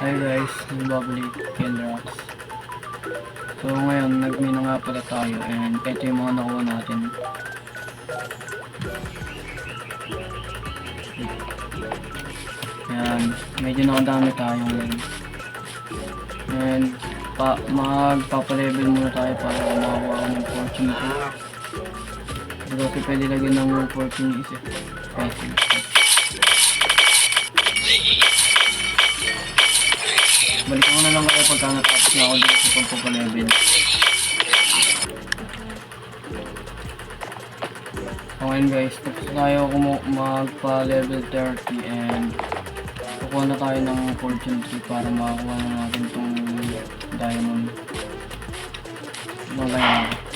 Hi guys, nagbabalik Kendrax. So ngayon, nagmina nga pala tayo and ito yung mga nakuha natin. Ayan, medyo nakadami tayo ngayon. And magpapalevel muna tayo para makakuha ng fortune ko. Kasi pwede lagyan ng fortune isa. Balikan ko na lang kayo pagka natapos na ako dito sa pagpapalevel. Okay guys, tapos tayo magpa-level 30 and kukuha na tayo ng fortune tree para makakuha na natin itong diamond. Magaling ako.